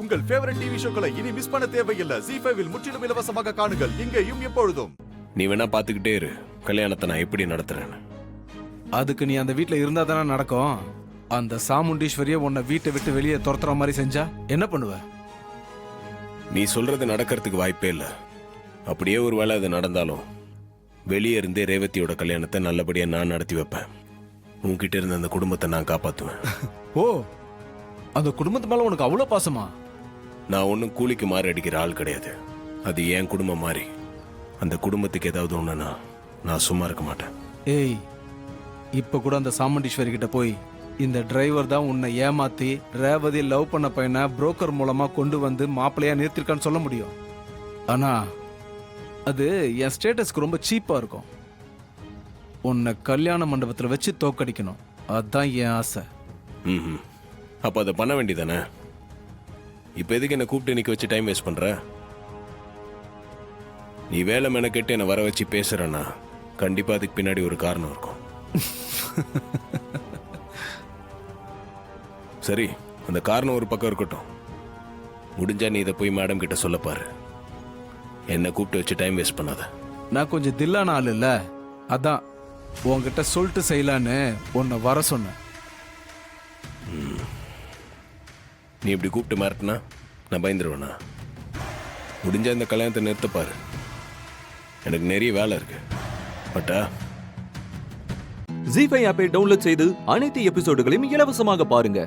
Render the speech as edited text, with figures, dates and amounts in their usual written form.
உங்கள் favourite TV ஷோக்களை இனி miss பண்ண தேவையில்லை. ZEE5 இல் முற்றிலும் இலவசமாக காணுங்கள். இங்கேயும் எப்பொழுதும். நீ வேணா பாத்துக்கிட்டே இரு கல்யாணத்தை நான் எப்படி நடத்துறேன்னு. அதுக்கு நீ அந்த வீட்ல இருந்தா தானே நடக்கும். அந்த சாமுண்டீஸ்வரியை உன்னை வீட்டை விட்டு வெளியே துரத்துற மாதிரி செஞ்சா என்ன பண்ணுவ? நீ சொல்றது நடக்கிறதுக்கு வாய்ப்பே இல்லை. அப்படியே ஒரு வேளை அது நடந்தாலும் வெளியே இருந்தே ரேவதியோட கல்யாணத்தை நல்லபடியா நான் நடத்தி வைப்பேன். உன்கிட்ட இருந்த அந்த குடும்பத்தை நான் காப்பாத்துவேன். ஓ, அந்த குடும்பத்து மேல உனக்கு அவ்வளவு பாசமா? நான் ஒன்னும் கூலிக்கு மாறி அடிக்கிற ஆள் கிடையாது. அது என் குடும்பம் மாதிரி. அந்த குடும்பத்துக்கு ஏதாவது ஒண்ணுன்னா நான் சும்மா இருக்க மாட்டேன். ஏய், இப்ப கூட அந்த சாமுண்டீஸ்வரி கிட்ட போய் இந்த டிரைவர் தான் உன்னை ஏமாத்தி ரேவதி லவ் பண்ண பையனை புரோக்கர் மூலமா கொண்டு வந்து மாப்பிள்ளையா நிறுத்திருக்கான்னு சொல்ல முடியும். ஆனா அது என் ஸ்டேட்டஸ்க்கு ரொம்ப சீப்பா இருக்கும். உன்னை கல்யாண மண்டபத்தில் வச்சு தோக்கடிக்கணும், அதுதான் என் ஆசை. ம், அப்ப அதை பண்ண வேண்டியதானே? இப்ப எதுக்கு என்ன கூப்பிட்டு நிக்க வச்சு டைம் வேஸ்ட் பண்ற? நீ வேலை மெனக்கெட்டு என்னை வர வச்சு பேசுறேன்னா கண்டிப்பா அதுக்கு பின்னாடி ஒரு காரணம் இருக்கும். சரி, அந்த காரணம் ஒரு பக்கம் இருக்கட்டும். முடிஞ்சா நீ இதை போய் மேடம் கிட்ட சொல்ல பாரு. என்ன கூப்பிட்டு வச்சு டைம் வேஸ்ட் பண்ணாத. நான் கொஞ்சம் தில்லான ஆள் இல்ல, அதான் உன்கிட்ட சொல்லிட்டு செய்யலான்னு உன்னை வர சொன்னேன். நீ இப்படி கூப்பிட்டு மாட்டினா நான் பயந்துருவேண்ணா. முடிஞ்சா இந்த கல்யாணத்தை நிறுத்த பாரு. எனக்கு நிறைய வேலை இருக்கு. பட்டா ZEE5 ஆப்பை டவுன்லோட் செய்து அனைத்து எபிசோடுகளையும் இலவசமாக பாருங்க.